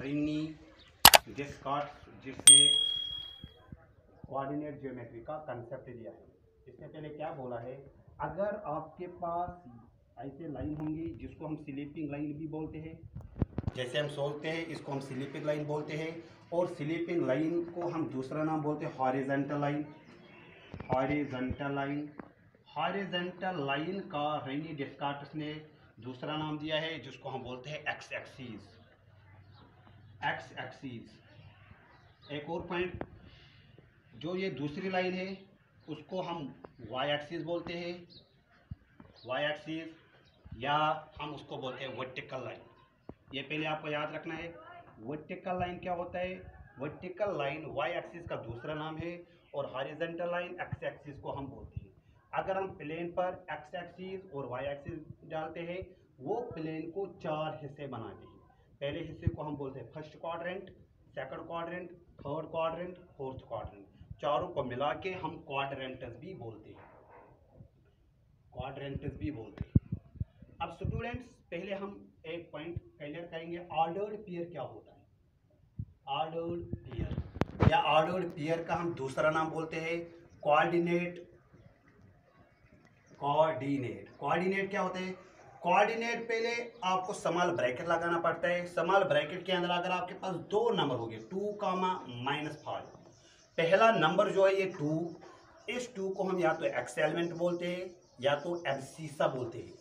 Rini discords जिससे coordinate geometry का concept दिया है। इससे पहले क्या बोला है, अगर आपके पास ऐसे लाइन होंगी जिसको हम स्लीपिंग लाइन भी बोलते हैं, जैसे हम सोचते हैं इसको हम स्लीपिंग लाइन बोलते हैं, और स्लीपिंग लाइन को हम दूसरा नाम बोलते हैं हॉरिजॉन्टल लाइन। हॉरिजॉन्टल लाइन का रेनी डिस्कॉर्ड्स ने दूसरा नाम दिया है जिसको हम बोलते हैं एक्स एक्सिस। एक और पॉइंट, जो ये दूसरी लाइन है उसको हम वाई एक्सिस बोलते हैं, या हम उसको बोलते हैं वर्टिकल लाइन। ये पहले आपको याद रखना है। वर्टिकल लाइन क्या होता है? वर्टिकल लाइन वाई एक्सिस का दूसरा नाम है, और हॉरिजॉन्टल लाइन एक्स एक्सिस को हम बोलते हैं। अगर हम प्लेन पर एक्स एक्सिस और वाई एक्सिस डालते हैं, वो प्लेन को चार हिस्से बनाते हैं। पहले हिस्से को हम बोलते हैं first quadrant, second quadrant, third quadrant, fourth quadrant. चारों को मिला के हम क्वाड्रेंट्स भी बोलते हैं। अब स्टूडेंट्स, पहले हम एक पॉइंट क्लियर करेंगे, ऑर्डर्ड पेयर क्या होता है। ऑर्डर्ड पेयर का हम दूसरा नाम बोलते हैं कोऑर्डिनेट क्या होते हैं? कोऑर्डिनेट पहले आपको स्मॉल ब्रैकेट लगाना पड़ता है। स्मॉल ब्रैकेट के अंदर अगर आपके पास दो नंबर हो गए 2, -5, पहला नंबर जो है ये 2, इस 2 को हम या तो एक्स एलिमेंट बोलते हैं या तो एब्सिसा बोलते हैं,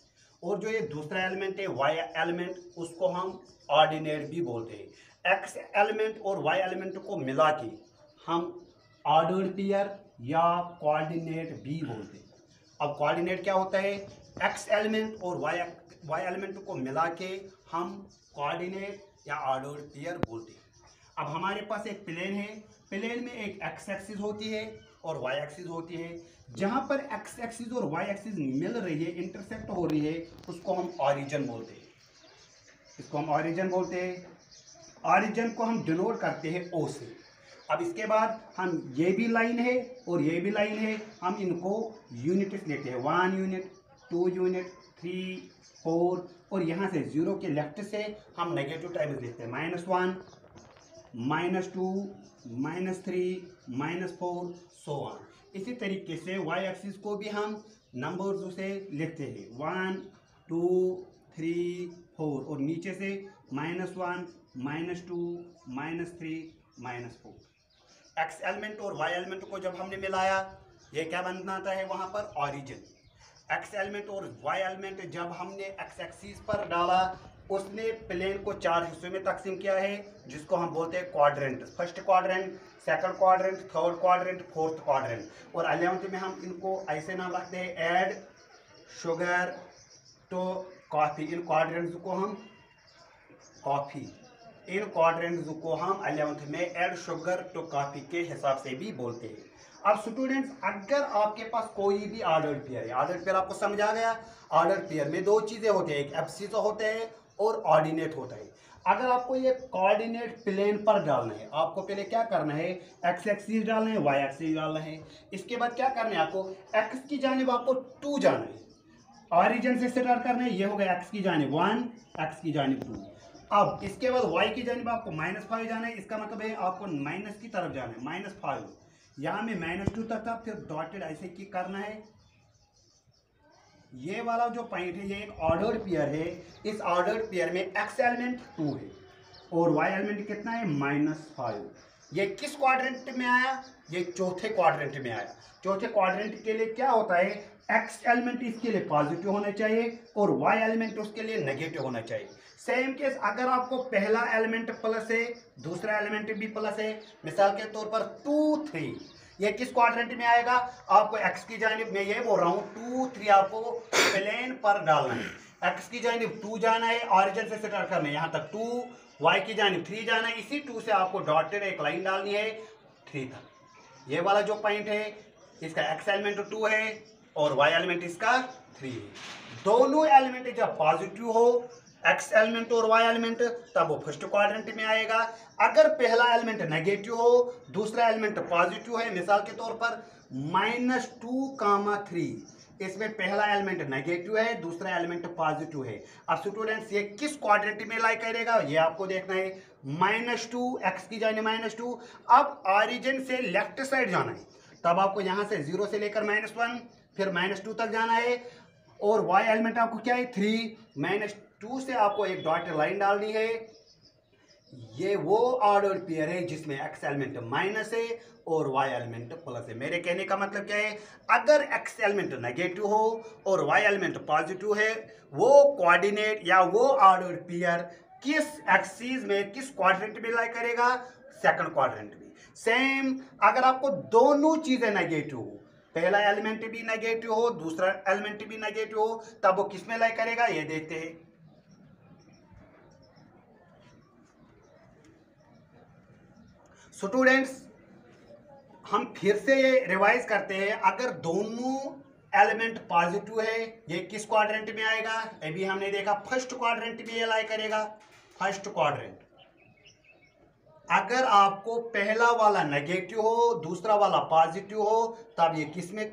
और जो ये दूसरा एलिमेंट है वाई एलिमेंट, उसको हम ऑर्डिनेट भी बोलते हैं। एक्स एलिमेंट और वाई एलिमेंट को मिला के हम ऑर्डर्ड पेयर या कोऑर्डिनेट भी बोलते हैं। अब कोऑर्डिनेट क्या होता है? एक्स एलिमेंट और वाई एलिमेंट को मिला के हम कोऑर्डिनेट या ऑर्डर्ड पेयर बोलते हैं। अब हमारे पास एक प्लेन है, प्लेन में एक एक्स एक्सिस होती है और वाई एक्सिस होती है। जहां पर एक्स एक्सिस और वाई एक्सिस मिल रही है, इंटरसेक्ट हो रही है, उसको हम ऑरिजिन बोलते हैं। ऑरिजिन को हम डिनोट करते हैं ओ से। अब इसके बाद हम ये भी लाइन है और ये भी लाइन है, हम इनको यूनिट्स लेते हैं, 1 यूनिट, 2 यूनिट, 3, 4, और यहाँ से 0 के लेफ्ट से हम नेगेटिव टाइम्स लिखते हैं, -1, -2, -3, -4, सो ऑन। इसी तरीके से वाई एक्सिस को भी हम नंबर्स से लिखते हैं, 1, 2, 3, 4, और नीचे से -1, -2, -3, -4। एक्स एलिमेंट और वाई एलिमेंट को जब हमने मिलाया, ये क्या बनाता है वहां पर? ऑरिजिन। एक्स एलिमेंट और वाई एलिमेंट जब हमने एक्स एक्सिस पर डाला, उसने प्लेन को 4 हिस्सों में तकसीम किया है, जिसको हम बोलते हैं quadrant. First quadrant, second quadrant, third quadrant, fourth quadrant. और 11th में हम इनको ऐसे नाम रखते हैं, ऐड शुगर टू कॉफी। इन क्वाड्रेंट्स को हम 11th में ऐड शुगर टू कॉफी के हिसाब से भी बोलते हैं। अब स्टूडेंट्स, अगर आपके पास कोई भी ऑर्डर्ड पेयर है, ऑर्डर्ड पेयर आपको समझ आ गया। ऑर्डर्ड पेयर में दो चीजें होती है, एक एब्सिसा होते हैं और ऑर्डिनेट होता है। अगर आपको ये कोऑर्डिनेट प्लेन पर डालना है, आपको पहले क्या करना है? एक्स एक्सिस डालना है, वाई एक्सिस डालना है। इसके बाद क्या करना है? आपको एक्स की जानिब आपको 2 जाना है, ऑरिजिन से स्टार्ट करना है। ये हो गया एक्स की जानिब 1, एक्स की जानिब 2। अब इसके बाद वाई की जानिब आपको -5 जाना है। इसका मतलब है आपको माइनस की तरफ जाना है, -5। यहाँ में -2 तक था, फिर डॉटेड ऐसे की करना है। ये वाला जो पॉइंट है, ये एक ऑर्डर्ड पेयर है। इस ऑर्डर्ड पेयर में एक्स एलिमेंट 2 है और वाई एलिमेंट कितना है? -5। ये किस क्वाड्रेंट में आया? ये चौथे क्वाड्रेंट में आया। चौथे क्वाड्रेंट के लिए क्या होता है? एक्स एलिमेंट इसके लिए पॉजिटिव होना चाहिए और वाई एलिमेंट उसके लिए नेगेटिव होना चाहिए। सेम केस, अगर आपको पहला एलिमेंट प्लस है, दूसरा एलिमेंट भी प्लस है, मिसाल के तौर पर 2, 3, ये किस क्वाड्रेंट में आएगा? आपको एक्स की जानिब, मैं ये बोल रहा हूँ, 2, 3 आपको प्लेन पर डालना है। एक्स की जानिब 2 जाना है, ऑरिजिन से स्टार्ट करना है, यहाँ तक 2, वाई की जानिब 3 जाना है। इसी 2 से आपको डॉटेड एक लाइन डालनी है 3 तक। ये वाला जो पॉइंट है, इसका एक्स एलिमेंट 2 है और वाई एलिमेंट इसका 3 है। दोनों एलिमेंट जब पॉजिटिव हो, एक्स एलिमेंट और वाई एलिमेंट, तब वो फर्स्ट क्वाड्रेंट में आएगा। अगर पहला एलिमेंट नेगेटिव हो, दूसरा एलिमेंट पॉजिटिव है, मिसाल के तौर पर -2, 3, इसमें पहला एलिमेंट नेगेटिव है, दूसरा एलिमेंट पॉजिटिव है। अब स्टूडेंट्स ये किस क्वाड्रेंट में लाई करेगा ये आपको देखना है। -2 x की जाने -2। अब ऑरिजिन से लेफ्ट साइड जाना है, तब आपको यहां से 0 से लेकर -1 फिर -2 तक जाना है। और y एलिमेंट आपको क्या है 3, -2 से आपको एक डॉटेड लाइन डालनी है। ये वो ऑर्डर पेयर है जिसमें x एलिमेंट माइनस है और y एलिमेंट प्लस है। मेरे कहने का मतलब क्या है, अगर x एलिमेंट नेगेटिव हो और y एलिमेंट पॉजिटिव है, वो कोऑर्डिनेट या वो ऑर्डर पेयर किस एक्सिस में, किस क्वाड्रेंट में लाई करेगा, सेकंड क्वाड्रेंट में। सेम अगर आपको दोनों चीजें नेगेटिव हो, पहला एलिमेंट भी नेगेटिव हो, दूसरा एलिमेंट भी नेगेटिव हो, तब वो किस में लाई करेगा ये देखते हैं। स्टूडेंट्स हम फिर से ये रिवाइज करते हैं, अगर दोनों एलिमेंट पॉजिटिव है ये किस क्वाड्रेंट में आएगा, अभी हमने देखा फर्स्ट क्वाड्रेंट में ये लाई करेगा, फर्स्ट क्वाड्रेंट। अगर आपको पहला वाला नेगेटिव हो दूसरा वाला पॉजिटिव हो, तब ये किस में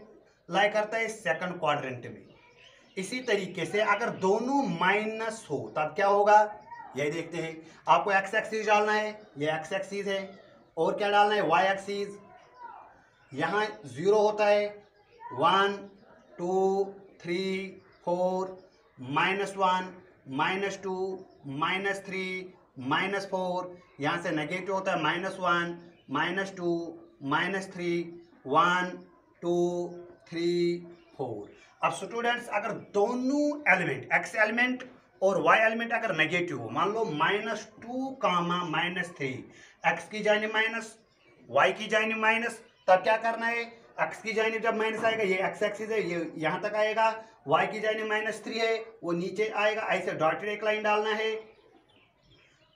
लाई करता है, सेकंड क्वाड्रेंट में। इसी तरीके से अगर दोनों माइनस हो तब क्या होगा, ये देखते हैं। आपको एक्स एक्सिस डालना है, ये एक्स एक्सिस है, और क्या डालना है वाई एक्सिस। यहाँ 0 होता है, 1 2 3 4, -1 -2 -3 -4, यहाँ से नेगेटिव होता है -1 -2 -3 1 2 3 4। अब स्टूडेंट्स अगर दोनों एलिमेंट x एलिमेंट और y एलिमेंट अगर नेगेटिव हो, मान लो -2 -3, x की जानिब माइनस y की जानिब माइनस, तब क्या करना है, x की जानिब जब माइनस आएगा ये x एक्सिस है, ये यहाँ तक आएगा, y की जानिब -3 है वो नीचे आएगा, ऐसे डॉटेड एक लाइन डालना है।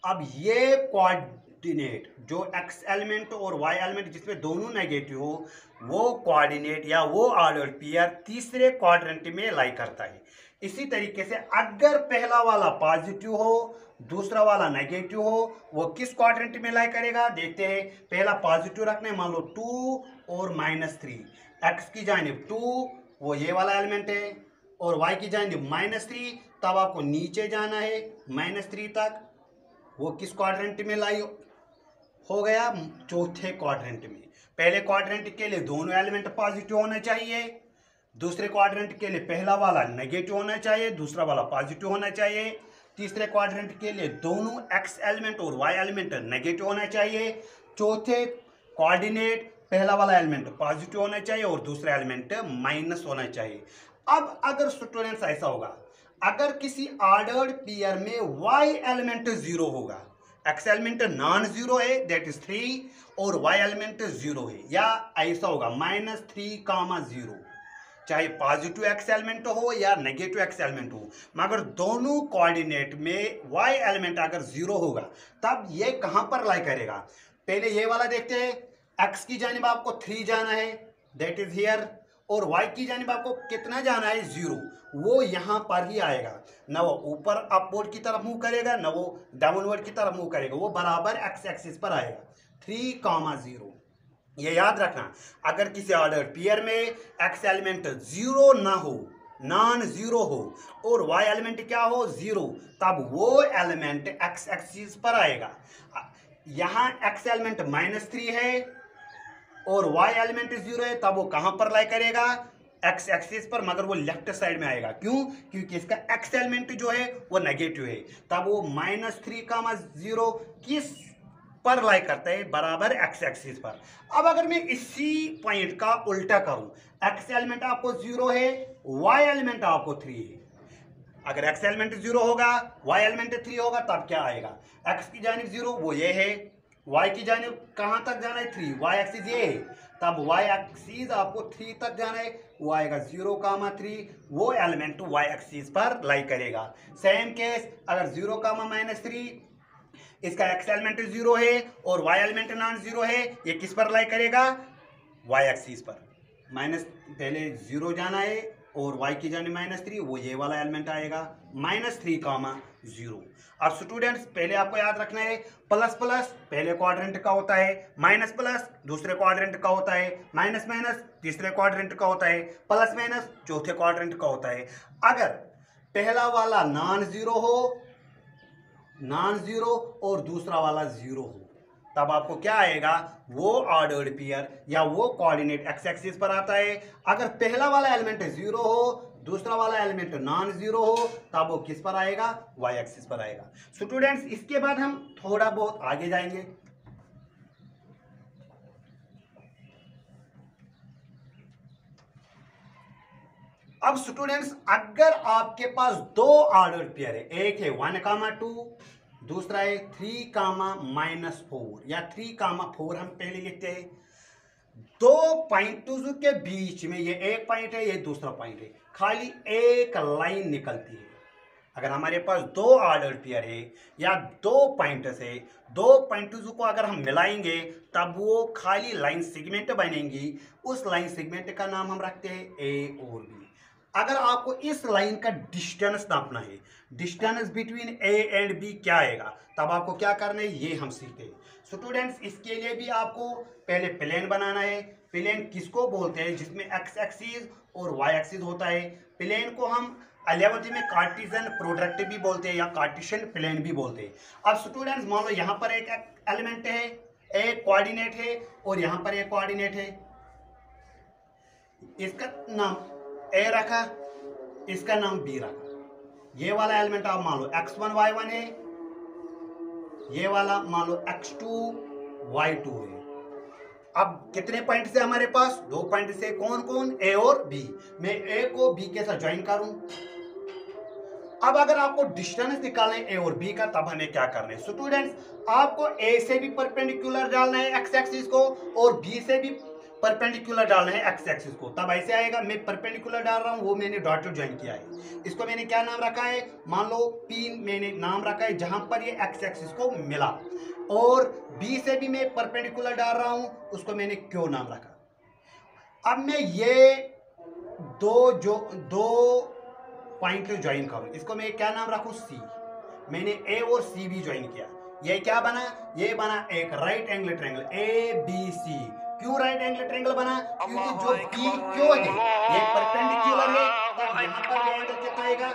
अब ये कोऑर्डिनेट जो x एलिमेंट और y एलिमेंट जिसमें दोनों नेगेटिव हो, वो कोऑर्डिनेट या वो ऑर्डर पेयर तीसरे क्वाड्रेंट में लाई करता है। इसी तरीके से अगर पहला वाला पॉजिटिव हो दूसरा वाला नेगेटिव हो, वो किस क्वाड्रेंट में लाई करेगा देखते हैं। पहला पॉजिटिव रखने, मान लो 2 और -3, x की जानिब 2 वो ये वाला एलिमेंट है और y की जानिब -3, तब आपको नीचे जाना है -3 तक, वो किस क्वाड्रेंट में लाई हो गया, चौथे क्वाड्रेंट में। पहले क्वाड्रेंट के लिए दोनों एलिमेंट पॉजिटिव होना चाहिए, दूसरे क्वाड्रेंट के लिए पहला वाला नेगेटिव होना चाहिए दूसरा वाला पॉजिटिव होना चाहिए, तीसरे क्वाड्रेंट के लिए दोनों x एलिमेंट और y एलिमेंट नेगेटिव होना चाहिए, चौथे कोऑर्डिनेट पहला वाला एलिमेंट पॉजिटिव होना चाहिए और दूसरा एलिमेंट माइनस होना चाहिए। अब अगर स्टूडेंट्स ऐसा होगा, अगर किसी ऑर्डर्ड पेयर में y एलिमेंट 0 होगा, x एलिमेंट नॉन जीरो है दैट इज 3 और y एलिमेंट 0 है, या ऐसा होगा -3, 0, चाहे पॉजिटिव x एलिमेंट हो या नेगेटिव x एलिमेंट हो, मगर दोनों कोऑर्डिनेट में y एलिमेंट अगर 0 होगा, तब ये कहां पर लाई करेगा। पहले ये वाला देखते हैं, x की जानिब आपको 3 जाना है दैट इज हियर, और y की जानिब आपको कितना जाना है 0, वो यहाँ पर ही आएगा, ना वो ऊपर अपवर्ड की तरफ मूव करेगा ना वो डाउनवर्ड की तरफ मूव करेगा, वो बराबर x एक्सिस पर आएगा 3, 0। ये याद रखना, अगर किसी ऑर्डर पेयर में x एलिमेंट 0 ना हो, नॉन जीरो हो, और y एलिमेंट क्या हो 0, तब वो एलिमेंट x एक्सिस पर आएगा। यहाँ x एलिमेंट -3 है और y एलिमेंट 0 है, तब वो कहां पर लाई करेगा, x एक्सिस पर, मगर वो लेफ्ट साइड में आएगा। क्यों, क्योंकि इसका x एलिमेंट जो है वो नेगेटिव है, तब वो -3, 0 किस पर लाई करता है, बराबर x एक्सिस पर। अब अगर मैं इसी पॉइंट का उल्टा करूं, x एलिमेंट आपको 0 है, y एलिमेंट आपको 3 है, अगर x एलिमेंट 0 होगा y एलिमेंट 3 होगा, तब क्या आएगा, x की जानिब 0 वो ये है, y की जानिब कहां तक जाना है 3, y एक्सिस ये है, तब y एक्सिस आपको 3 तक जाना है, वो आएगा 0, 3, वो एलिमेंट y एक्सिस पर लाई करेगा। सेम केस अगर 0, -3, इसका x एलिमेंट 0 है और y एलिमेंट नॉन जीरो है, ये किस पर लाई करेगा, y एक्सिस पर। पहले 0 जाना है और y की जगह -3, वो ये वाला एलिमेंट आएगा -3, 0। अब स्टूडेंट्स पहले आपको याद रखना है, प्लस प्लस पहले क्वाड्रेंट का होता है, माइनस प्लस दूसरे क्वाड्रेंट का होता है, माइनस माइनस तीसरे क्वाड्रेंट का होता है, प्लस माइनस चौथे क्वाड्रेंट का होता है। अगर पहला वाला नॉन जीरो और दूसरा वाला जीरो हो, तब आपको क्या आएगा, वो ऑर्डर्ड पेयर या वो कोऑर्डिनेट एक्स एक्सिस पर आता है। अगर पहला वाला एलिमेंट जीरो हो, दूसरा वाला एलिमेंट नॉन जीरो हो, तब वो किस पर आएगा, वाई एक्सिस पर आएगा। स्टूडेंट्स इसके बाद हम थोड़ा बहुत आगे जाएंगे। अब स्टूडेंट्स अगर आपके पास दो ऑर्डर पेयर है, एक है 1,2, दूसरा है 3,-4 या 3,4 हम पहले लिखते हैं। दो पॉइंट्स के बीच में ये एक पॉइंट है, ये दूसरा पॉइंट है, खाली एक लाइन निकलती है। अगर हमारे पास दो ऑर्डर पेयर है या दो पॉइंट्स है, दो पॉइंट्स को अगर हम मिलाएंगे तब वो खाली लाइन सेगमेंट बनेंगी। उस लाइन सेगमेंट का नाम हम रखते हैं ए और बी। अगर आपको इस लाइन का डिस्टेंस नापना है, distance between A and B क्या आएगा, तब आपको क्या करना है, ये हम सीखते हैं। स्टूडेंट्स इसके लिए भी आपको पहले प्लेन बनाना है। प्लेन किसको बोलते हैं, जिसमें एक्स एक्सिस और वाई एक्सिस होता है। प्लेन को हम 11वीं में कार्टेशियन प्रोडक्ट भी बोलते हैं या कार्टेशियन प्लेन भी बोलते हैं। अब स्टूडेंट्स मान लो यहाँ पर एक एलिमेंट है, एक कोऑर्डिनेट है और यहाँ पर एक कोऑर्डिनेट है। इसका नाम ए रखा, इसका नाम बी रखा। ये वाला एलिमेंट आप मान लो x1 y1 है, ये वाला मान लो x2 y2 है। अब कितने पॉइंट से हमारे पास, दो पॉइंट से, कौन कौन, ए और बी। मैं ए को बी के साथ ज्वाइन करूं। अब अगर आपको डिस्टेंस निकालना है ए और बी का, तब हमें क्या करना है स्टूडेंट्स, आपको ए से भी परपेंडिकुलर डालना है एक्स एक्सिस को और बी से भी परपेंडिकुलर डालना है एक्स एक्सिस को। तब ऐसे आएगा, मैं परपेंडिकुलर डाल रहा हूं, वो मैंने डॉटेड ज्वाइन किया है। इसको मैंने क्या नाम रखा है, मान लो पी मैंने नाम रखा है जहां पर ये एक्स एक्सिस को मिला, और बी से भी मैं परपेंडिकुलर डाल रहा हूं, उसको मैंने क्यू नाम रखा। अब मैं ये दो पॉइंट ज्वाइन करूं, इसको मैं क्या नाम रखूं, सी। मैंने ए और सी भी ज्वाइन किया, ये क्या बना, ये बना एक right angle triangle A B C. क्यों राइट एंगल ट्रायंगल बना, क्योंकि जो बी क्यू है ये परपेंडिकुलर है, तो यहाँ पर एंगल कितना आएगा,